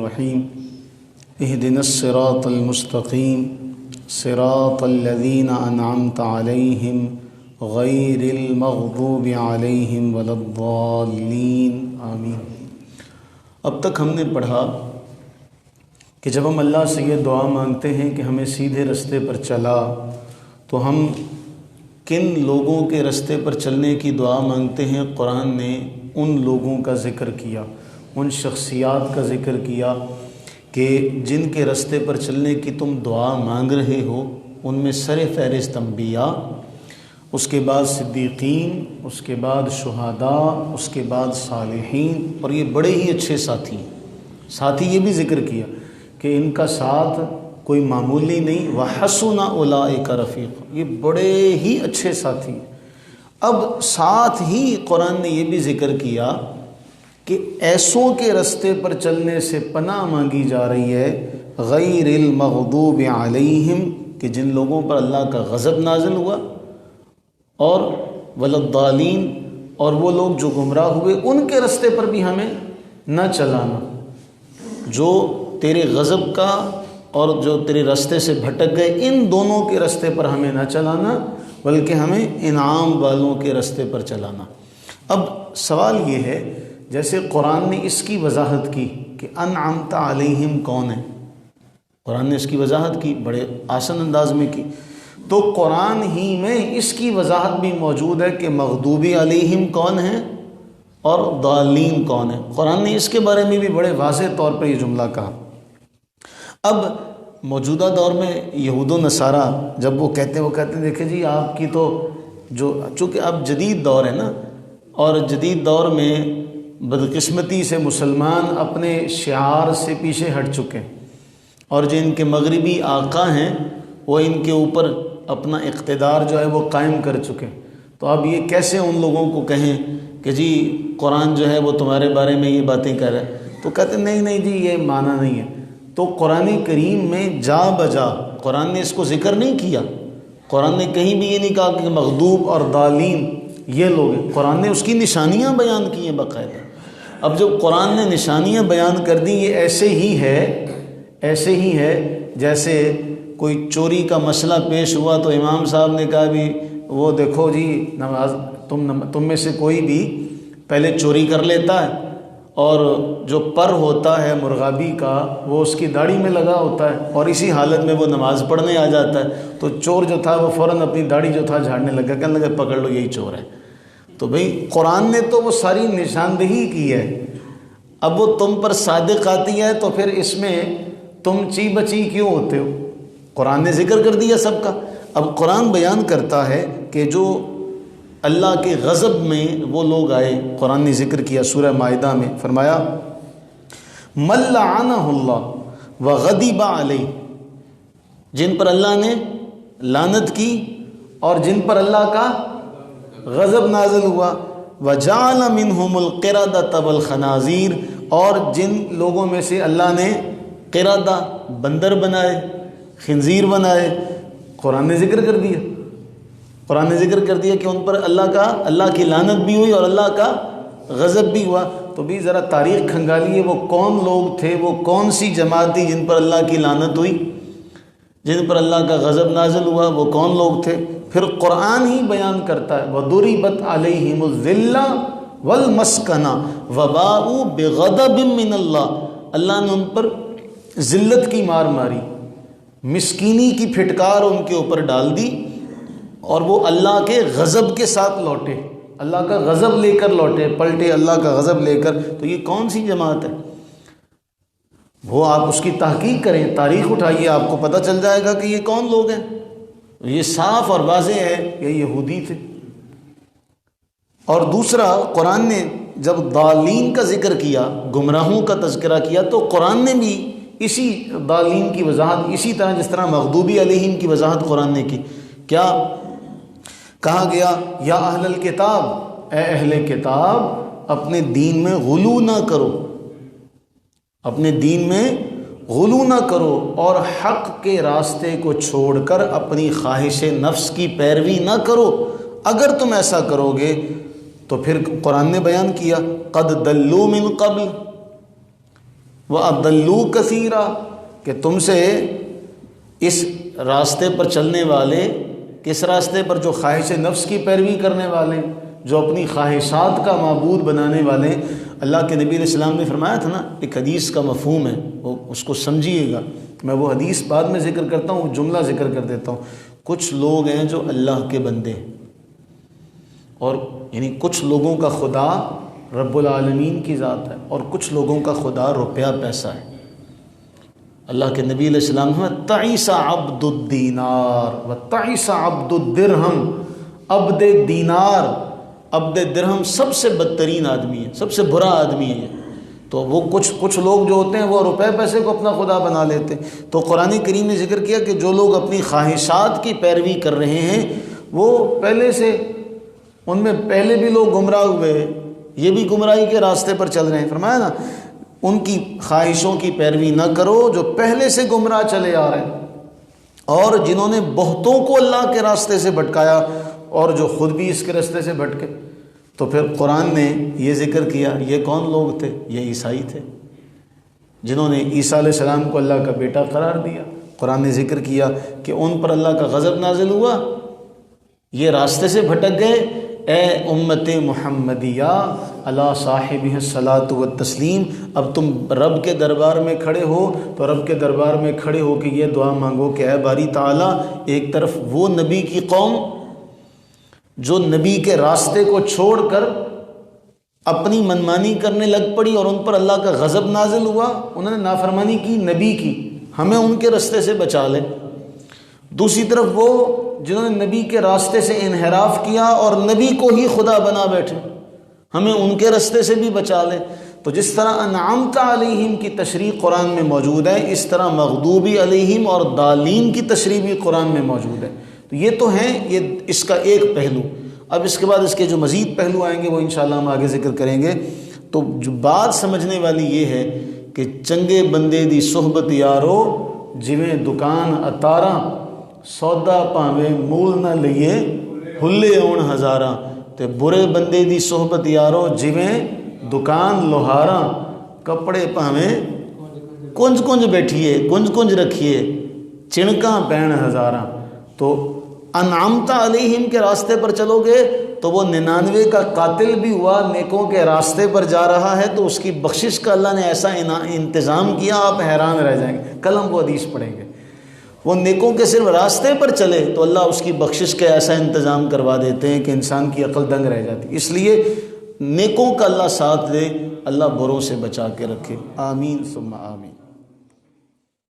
الرحیم اہدنا الصراط المستقیم صراط الذین انعمت علیہم غیر المغضوب علیہم ولا الضالین آمین۔ اب تک ہم نے پڑھا کہ جب ہم اللہ سے یہ دعا مانگتے ہیں کہ ہمیں سیدھے رستے پر چلا، تو ہم کن لوگوں کے رستے پر چلنے کی دعا مانگتے ہیں؟ قرآن نے ان لوگوں کا ذکر کیا، ان شخصیات کا ذکر کیا کہ جن کے رستے پر چلنے کی تم دعا مانگ رہے ہو۔ ان میں سر فہرست انبیاء، اس کے بعد صدیقین، اس کے بعد شہداء، اس کے بعد صالحین، اور یہ بڑے ہی اچھے ساتھی ہیں۔ ساتھ ہی یہ بھی ذکر کیا کہ ان کا ساتھ کوئی معمولی نہیں، وَحَسُنَ أُولَٰئِكَ رَفِيقًا، یہ بڑے ہی اچھے ساتھی ہیں۔ اب ساتھ ہی قرآن نے یہ بھی ذکر کیا کہ ایسوں کے رستے پر چلنے سے پناہ مانگی جا رہی ہے، غیر المغضوب علیہم، کہ جن لوگوں پر اللہ کا غضب نازل ہوا، اور ولا الضالین، اور وہ لوگ جو گمراہ ہوئے، ان کے رستے پر بھی ہمیں نہ چلانا۔ جو تیرے غضب کا اور جو تیرے رستے سے بھٹک گئے، ان دونوں کے رستے پر ہمیں نہ چلانا، بلکہ ہمیں انعام والوں کے رستے پر چلانا۔ اب سوال یہ ہے، جیسے قرآن نے اس کی وضاحت کی کہ انعمت علیہم کون ہے، قرآن نے اس کی وضاحت کی، بڑے آسان انداز میں کی، تو قرآن ہی میں اس کی وضاحت بھی موجود ہے کہ مغضوبی علیہم کون ہیں اور ضالین کون ہیں۔ قرآن نے اس کے بارے میں بھی بڑے واضح طور پر یہ جملہ کہا۔ اب موجودہ دور میں یہود و نصارہ جب وہ کہتے ہیں دیکھیں جی آپ کی تو چونکہ اب جدید دور ہے نا، اور جدید دور میں بدقسمتی سے مسلمان اپنے شعار سے پیچھے ہٹ چکے ہیں، اور جو ان کے مغربی آقا ہیں وہ ان کے اوپر اپنا اقتدار جو ہے وہ قائم کر چکے ہیں۔ تو اب یہ کیسے ان لوگوں کو کہیں کہ جی قرآن جو ہے وہ تمہارے بارے میں یہ باتیں کہہ رہا ہے؟ تو کہتے ہیں نہیں جی یہ معنی نہیں ہے۔ تو قرآن کریم میں جا بجا قرآن نے اس کو ذکر نہیں کیا، قرآن نے کہیں بھی یہ نہیں کہا کہ مغضوب اور ضالین یہ لوگ ہیں، قرآن نے اس کی نشانیاں بیان کی ہیں باقاعدہ۔ اب جب قرآن نے نشانیاں بیان کر دی، یہ ایسے ہی ہے جیسے کوئی چوری کا مسئلہ پیش ہوا تو امام صاحب نے کہا بھی وہ دیکھو جی نماز تم میں سے کوئی بھی پہلے چوری کر لیتا ہے، اور جو پر ہوتا ہے مرغابی کا وہ اس کی داڑھی میں لگا ہوتا ہے، اور اسی حالت میں وہ نماز پڑھنے آ جاتا ہے، تو چور جو تھا وہ فوراً اپنی داڑھی جو تھا جھاڑنے لگا، کہنے لگا پکڑ لو یہی چور ہے۔ تو بھئی قرآن نے تو وہ ساری نشاندہی کی ہے، اب وہ تم پر صادق آتی ہے تو پھر اس میں تم چی بچی کیوں ہوتے ہو؟ قرآن نے ذکر کر دیا سب کا۔ اب قرآن بیان کرتا ہے کہ جو اللہ کے غضب میں وہ لوگ آئے، قرآن نے ذکر کیا سورہ مائدہ میں، فرمایا مَن لَعَنَهُ اللَّهُ وَغَضِبَ عَلَيْهِ، جن پر اللہ نے لعنت کی اور جن پر اللہ کا غضب نازل ہوا، وَجَعَلَ مِنْهُمُ الْقِرَدَةَ وَالْخَنَازِيرَ، اور جن لوگوں میں سے اللہ نے قردہ بندر بنائے، خنزیر بنائے، قرآن نے ذکر کر دیا، قرآن نے ذکر کر دیا کہ ان پر اللہ کی لعنت بھی ہوئی اور اللہ کا غضب بھی ہوا۔ تو بھی ذرا تاریخ کھنگالیے، وہ کون لوگ تھے، وہ کون سی جماعت تھی جن پر اللہ کی لعنت ہوئی، جن پر اللہ کا غضب نازل ہوا، وہ کون لوگ تھے؟ پھر قرآن ہی بیان کرتا ہے وَضُرِبَتْ عَلَيْهِمُ الذِّلَّةُ وَالْمَسْكَنَةُ وَبَاءُوا بِغَضَبٍ مِّنَ اللَّهِ، اللہ نے ان پر ذلت کی مار ماری، مسکینی کی پھٹکار ان کے اوپر ڈال دی، اور وہ اللہ کے غضب کے ساتھ لوٹے، اللہ کا غضب لے کر لوٹے، پلٹے اللہ کا غضب لے کر۔ تو یہ کون سی جماعت ہے؟ وہ آپ اس کی تحقیق کریں، تاریخ اٹھائیے، آپ کو پتہ چل جائے گا کہ یہ کون لوگ ہیں۔ یہ صاف اور واضح ہے کہ یہ یہودی تھے۔ اور دوسرا، قرآن نے جب ضالین کا ذکر کیا، گمراہوں کا تذکرہ کیا، تو قرآن نے بھی اسی ضالین کی وضاحت اسی طرح جس طرح مغضوبی علیہم کی وضاحت قرآن نے کی۔ کیا کہا گیا؟ یا اہل الکتاب، اے اہل کتاب اپنے دین میں غلو نہ کرو، اپنے دین میں غلو نہ کرو، اور حق کے راستے کو چھوڑ کر اپنی خواہش نفس کی پیروی نہ کرو۔ اگر تم ایسا کرو گے تو پھر قرآن نے بیان کیا قد دلوا من قبل وَأَضَلُّوا كَثِيرًا، کہ تم سے اس راستے پر چلنے والے، کس راستے پر؟ جو خواہش نفس کی پیروی کرنے والے، جو اپنی خواہشات کا معبود بنانے والے۔ اللہ کے نبی علیہ السلام نے فرمایا تھا نا، ایک حدیث کا مفہوم ہے، وہ اس کو سمجھیے گا، میں وہ حدیث بعد میں ذکر کرتا ہوں، وہ جملہ ذکر کر دیتا ہوں۔ کچھ لوگ ہیں جو اللہ کے بندے، اور یعنی کچھ لوگوں کا خدا رب العالمین کی ذات ہے، اور کچھ لوگوں کا خدا روپیہ پیسہ ہے۔ اللہ کے نبی علیہ السلام نے تعیس عبد الدینار و تعیس عبد الدرہم، عبد دینار، عبد درہم سب سے بدترین آدمی ہے، سب سے برا آدمی ہے۔ تو وہ کچھ لوگ جو ہوتے ہیں وہ روپے پیسے کو اپنا خدا بنا لیتے ہیں۔ تو قرآن کریم نے ذکر کیا کہ جو لوگ اپنی خواہشات کی پیروی کر رہے ہیں وہ پہلے سے، ان میں پہلے بھی لوگ گمراہ ہوئے، یہ بھی گمراہی کے راستے پر چل رہے ہیں۔ فرمایا نا، ان کی خواہشوں کی پیروی نہ کرو جو پہلے سے گمراہ چلے آ رہے ہیں، اور جنہوں نے بہتوں کو اللہ کے راستے سے بھٹکایا اور جو خود بھی اس کے راستے سے بھٹکے۔ تو پھر قرآن نے یہ ذکر کیا، یہ کون لوگ تھے؟ یہ عیسائی تھے، جنہوں نے عیسیٰ علیہ السلام کو اللہ کا بیٹا قرار دیا۔ قرآن نے ذکر کیا کہ ان پر اللہ کا غضب نازل ہوا، یہ راستے سے بھٹک گئے۔ اے امت محمدیہ علی صاحبہ الصلاۃ والتسلیم، اب تم رب کے دربار میں کھڑے ہو تو رب کے دربار میں کھڑے ہو کے یہ دعا مانگو کہ اے باری تعالیٰ، ایک طرف وہ نبی کی قوم جو نبی کے راستے کو چھوڑ کر اپنی منمانی کرنے لگ پڑی اور ان پر اللہ کا غضب نازل ہوا، انہوں نے نافرمانی کی نبی کی، ہمیں ان کے راستے سے بچا لے۔ دوسری طرف وہ جنہوں نے نبی کے راستے سے انحراف کیا اور نبی کو ہی خدا بنا بیٹھے، ہمیں ان کے راستے سے بھی بچا لے۔ تو جس طرح انعمت علیہم کی تشریح قرآن میں موجود ہے، اس طرح مغضوبی علیہم اور ضالین کی تشریح بھی قرآن میں موجود ہے۔ تو یہ تو ہیں، یہ اس کا ایک پہلو۔ اب اس کے بعد اس کے جو مزید پہلو آئیں گے وہ انشاءاللہ ہم آگے ذکر کریں گے۔ تو جو بات سمجھنے والی یہ ہے کہ چنگے بندے دی صحبت یارو جویں دکان اتاراں، سودا پاویں مول نہ لئیے ہلے اون ہزاراں، تے برے بندے دی صحبت یارو جویں دکان لوہاراں، کپڑے پاویں کنج کنج بیٹھیے، کنج کنج رکھیے، چنکاں پین ہزاراں۔ تو انعمت علیہم کے راستے پر چلو گے تو وہ 99 کا قاتل بھی ہوا، نیکوں کے راستے پر جا رہا ہے تو اس کی بخشش کا اللہ نے ایسا انتظام کیا، آپ حیران رہ جائیں گے۔ کل ہم وہ حدیث پڑھیں گے، وہ نیکوں کے صرف راستے پر چلے تو اللہ اس کی بخشش کا ایسا انتظام کروا دیتے ہیں کہ انسان کی عقل دنگ رہ جاتی۔ اس لیے نیکوں کا اللہ ساتھ دے، اللہ بروں سے بچا کے رکھے، آمین ثم آمین۔